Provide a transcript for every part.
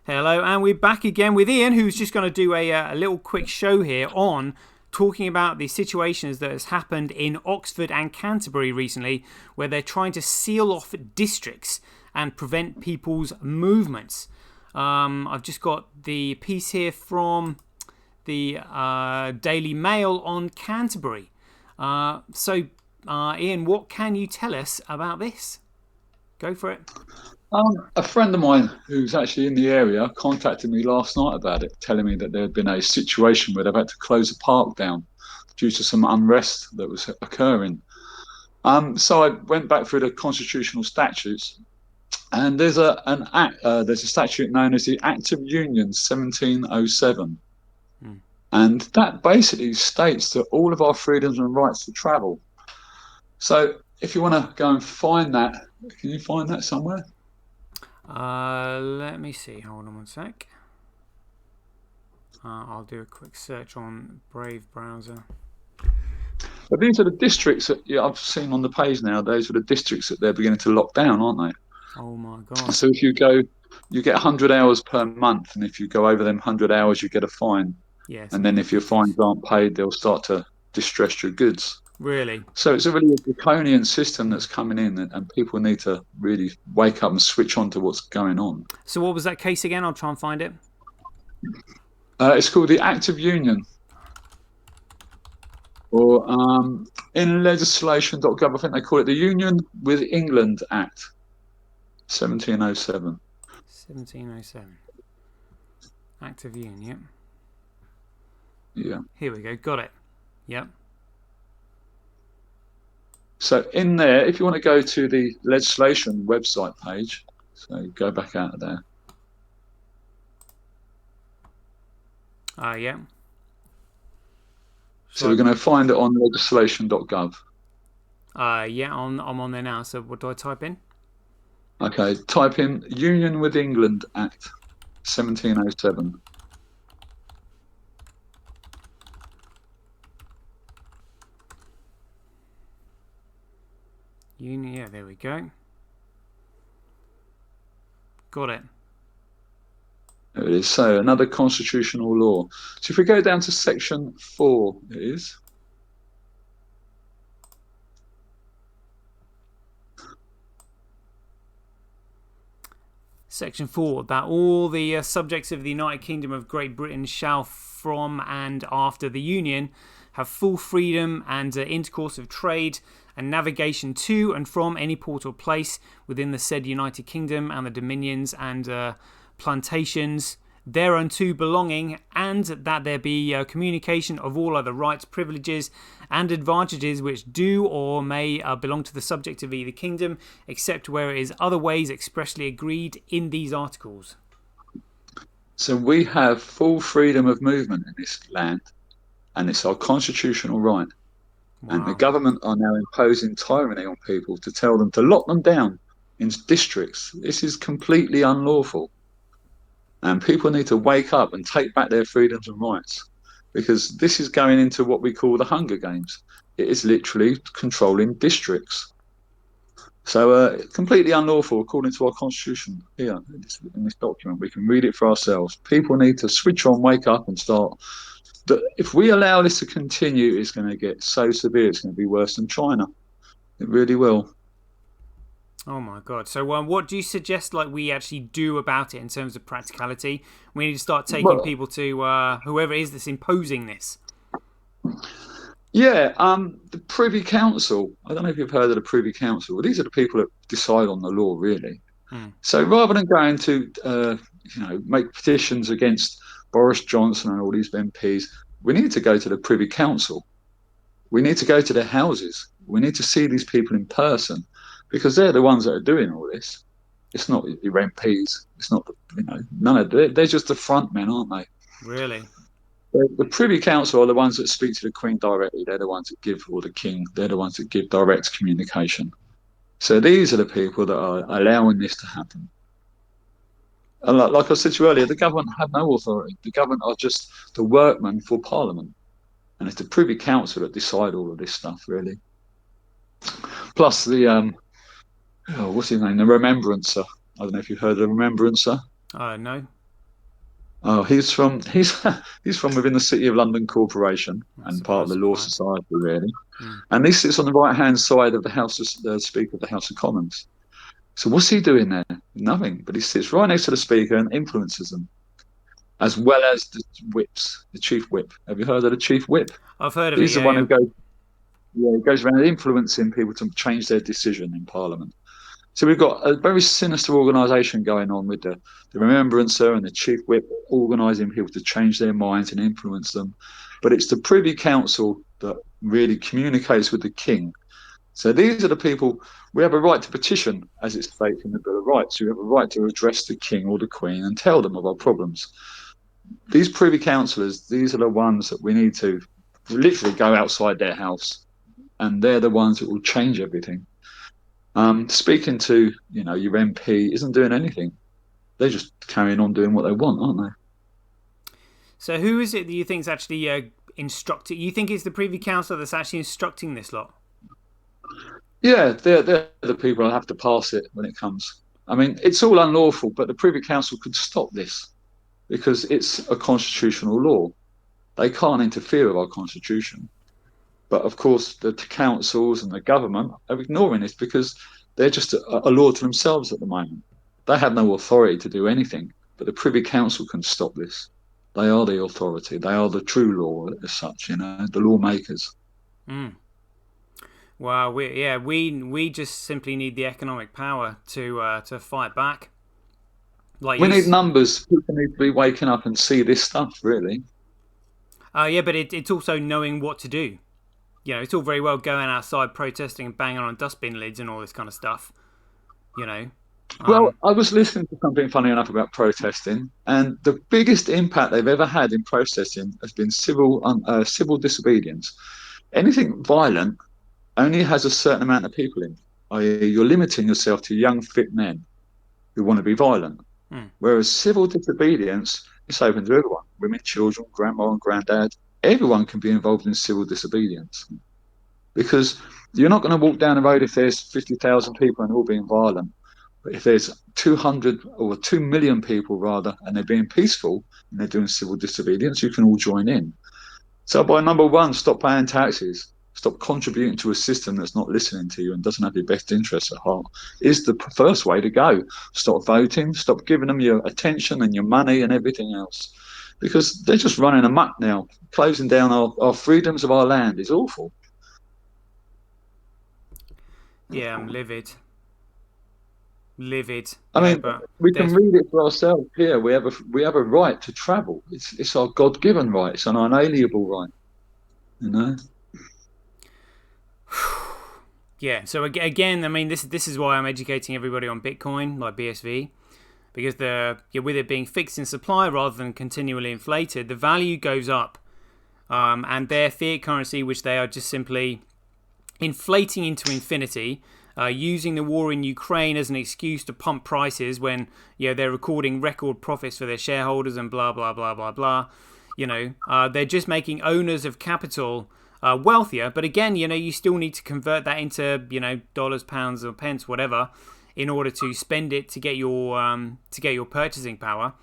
Hello, and we're back again with Ian, who's just going to do a little quick show here on talking about the situations that has happened in Oxford and Canterbury recently, where they're trying to seal off districts and prevent people's movements. I've just got the piece here from the Daily Mail on Canterbury. So, Ian, what can you tell us about this? Go for it. A friend of mine who's actually in the area contacted me last night about it, telling me that there had been a situation where they've had to close a park down due to some unrest that was occurring. So I went back through the constitutional statutes, and there's a statute known as the Act of Union 1707, Hmm. and that basically states that all of our freedoms and rights to travel. So if you want to go and find that, can you find that somewhere? Let me see. Hold on one sec. I'll do a quick search on Brave browser. But these are the districts that I've seen on the page now. Those are the districts that they're beginning to lock down, aren't Oh my they? god. So if you go, you get 100 hours per month, and if you go over them 100 hours, you get a fine. Yeah, it's And then if your ridiculous. fines aren't paid, they'll start to distress your goods. Really. So it's a really draconian system that's coming in, and people need to really wake up and switch on to what's going on. So what was that case again? I'll try and find it. It's called the Act of Union, or in legislation.gov, I think they call it the Union with England Act 1707. 1707. Act of Union. Yep. Yeah. Here we go. Got it. Yep. So in there, if you want to go to the legislation website page, so go back out of there. Yeah. So we're going to find it on legislation.gov. Yeah. I'm on there now. So what do I type in? Okay, type in Union with England Act 1707. Union. Yeah. There we go. Got it. There it is. So another constitutional law. So if we go down to section 4, it is. Section 4, that all the subjects of the United Kingdom of Great Britain shall, from and after the Union, have full freedom and intercourse of trade and navigation to and from any port or place within the said United Kingdom and the dominions and plantations thereunto belonging, and that there be communication of all other rights, privileges, and advantages which do or may belong to the subject of either kingdom, except where it is other ways expressly agreed in these articles. So we have full freedom of movement in this land, and it's our constitutional right. And the Wow. government are now imposing tyranny on people to tell them to lock them down in districts. This is completely unlawful. And people need to wake up and take back their freedoms and rights, because this is going into what we call the Hunger Games. It is literally controlling districts. So completely unlawful according to our constitution here in this document. We can read it for ourselves. People need to switch on, wake up and start. If we allow this to continue, it's going to get so severe. It's going to be worse than China. It really will. Oh my god. So what do you suggest like we actually do about it in terms of practicality? We need to start taking Well, people to whoever it is that's imposing this. yeah, the Privy Council. I don't know if you've heard of the Privy Council. Well, these are the people that decide on the law, really. Hmm. So rather than going to, make petitions against Boris Johnson and all these MPs, we need to go to the Privy Council. We need to go to their houses. We need to see these people in person, because they're the ones that are doing all this. It's not your MPs. It's not, none of. They're just the front men, aren't they? Really? The Privy Council are the ones that speak to the Queen directly. They're the ones that give, or the King. They're the ones that give direct communication. So these are the people that are allowing this to happen. And like I said to you earlier, the government have no authority. The government are just the workmen for Parliament, and it's the Privy Council that decide all of this stuff, really. Plus the what's his name, the Remembrancer. I don't know if you've heard of the Remembrancer. No. Oh, he's from within the City of London Corporation and part of Surprise, the Law surprise. Society, really. Hmm. And he sits on the right hand side of the Speaker of the House of Commons. So what's he doing there? Nothing. But he sits right next to the Speaker and influences them, as well as the whips, the Chief Whip. Have you heard of the Chief Whip? I've heard of it. He's the Yeah, one who yeah. goes, yeah, he goes around influencing people to change their decision in Parliament. So we've got a very sinister organisation going on with the Remembrancer and the Chief Whip organising people to change their minds and influence them. But it's the Privy Council that really communicates with the King. So these are the people, we have a right to petition, as it states in the Bill of Rights. We have a right to address the King or the Queen and tell them of our problems. These Privy Councillors, these are the ones that we need to literally go outside their house, and they're the ones that will change everything. Speaking to your MP isn't doing anything. They're just carrying on doing what they want, aren't they? So who is it that you think is actually instructing? You think it's the Privy Council that's actually instructing this lot? Yeah, they're the people that have to pass it when it comes. I mean, it's all unlawful, but the Privy Council could stop this because it's a constitutional law. They can't interfere with our constitution. But of course, the councils and the government are ignoring this because they're just a law to themselves at the moment. They have no authority to do anything, but the Privy Council can stop this. They are the authority. They are the true law as such, the lawmakers. Mm. Well, we just simply need the economic power to fight back. Like We you, need numbers. People need to be waking up and see this stuff, really. yeah, but it's also knowing what to do. It's all very well going outside protesting and banging on dustbin lids and all this kind of stuff. You know, Well, um, I was listening to something funny enough about protesting, and the biggest impact they've ever had in protesting has been civil disobedience. Anything violent only has a certain amount of people in, i.e., you're limiting yourself to young, fit men who want to be violent. hmm. Whereas civil disobedience is open to everyone women, children, grandma, and granddad. Everyone can be involved in civil disobedience because you're not going to walk down the road if there's 50,000 people and all being violent. But if there's 200 or 2 million people, rather, and they're being peaceful and they're doing civil disobedience, you can all join in. So, by number one, stop paying taxes. Stop contributing to a system that's not listening to you and doesn't have your best interests at heart is the first way to go. Stop voting, stop giving them your attention and your money and everything else. Because they're just running amok now. Closing down our freedoms of our land is awful. Yeah, I'm livid, livid. I mean, But we can there's read it for ourselves here. We have a right to travel. It's our God-given right. It's an unalienable right. You know. yeah. So again, I mean, this is why I'm educating everybody on Bitcoin, like BSV, because with it being fixed in supply rather than continually inflated, the value goes up, and their fiat currency, which they are just simply inflating into infinity, using the war in Ukraine as an excuse to pump prices when they're recording record profits for their shareholders and blah blah blah blah blah. They're just making owners of capital wealthier. But again, you still need to convert that into dollars, pounds, or pence, whatever, in order to spend it to get your purchasing power.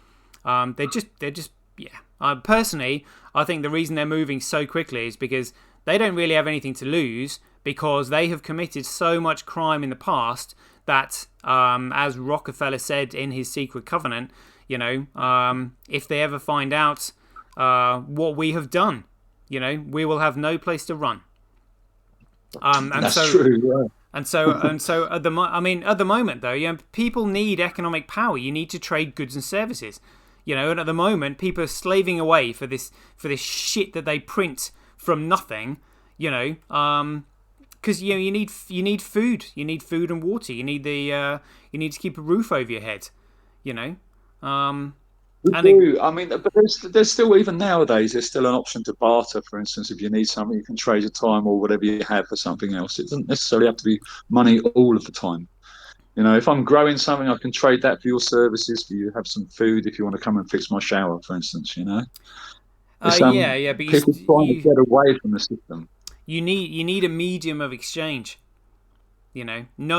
They're just yeah. Personally, I think the reason they're moving so quickly is because they don't really have anything to lose, because they have committed so much crime in the past that, as Rockefeller said in his secret covenant, if they ever find out what we have done, we will have no place to run. And That's so, true. Yeah. and so at the moment though, people need economic power. You need to trade goods and services. And at the moment, people are slaving away for this shit that they print from nothing. Because you need food, you need food and water, you need to keep a roof over your head, We and do. I mean, but there's still, even nowadays, there's still an option to barter. For instance, if you need something, you can trade your time or whatever you have for something else. It doesn't necessarily have to be money all of the time. If I'm growing something, I can trade that for your services. For you to have some food, if you want to come and fix my shower, for instance. It's yeah, but people trying to get away from the system. you need a medium of exchange.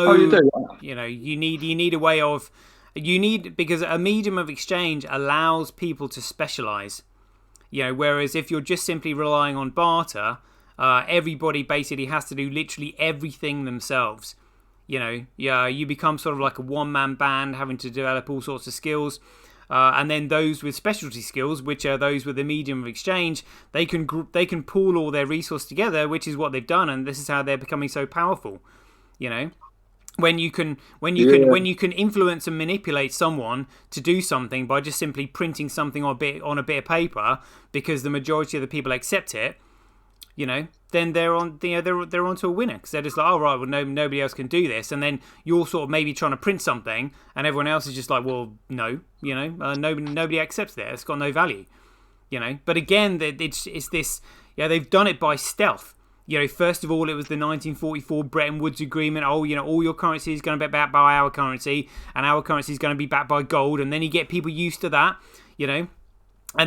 Oh, you No, do. you need a way of You need, because a medium of exchange allows people to specialize. Whereas if you're just simply relying on barter, everybody basically has to do literally everything themselves. You become sort of like a one-man band, having to develop all sorts of skills. And then those with specialty skills, which are those with the medium of exchange, they can pool all their resources together, which is what they've done, and this is how they're becoming so powerful. When you can influence and manipulate someone to do something by just simply printing something on a bit of paper, because the majority of the people accept it, then they're onto a winner, because they're just like, oh right, well nobody else can do this, and then you're sort of maybe trying to print something, and everyone else is just like, well no, nobody accepts that, it's got no value, But again, it's this, they've done it by stealth. First of all, it was the 1944 Bretton Woods Agreement. Oh, all your currency is going to be backed by our currency, and our currency is going to be backed by gold. And then you get people used to that, And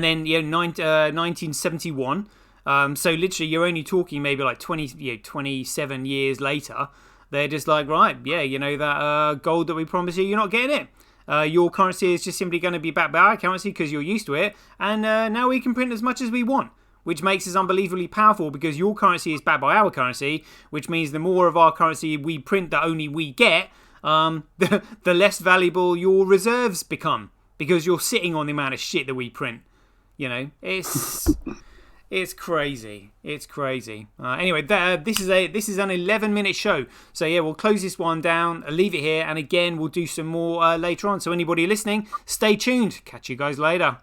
then, 1971. So literally, you're only talking maybe like 27 years later. They're just like, right, that gold that we promised you're not getting it. Your currency is just simply going to be backed by our currency because you're used to it, and now we can print as much as we want. Which makes us unbelievably powerful, because your currency is backed by our currency, which means the more of our currency we print that only we get, the less valuable your reserves become, because you're sitting on the amount of shit that we print. It's crazy. It's crazy. Anyway, this is an 11-minute show, so yeah, we'll close this one down, leave it here, and again we'll do some more later on. So anybody listening, stay tuned. Catch you guys later.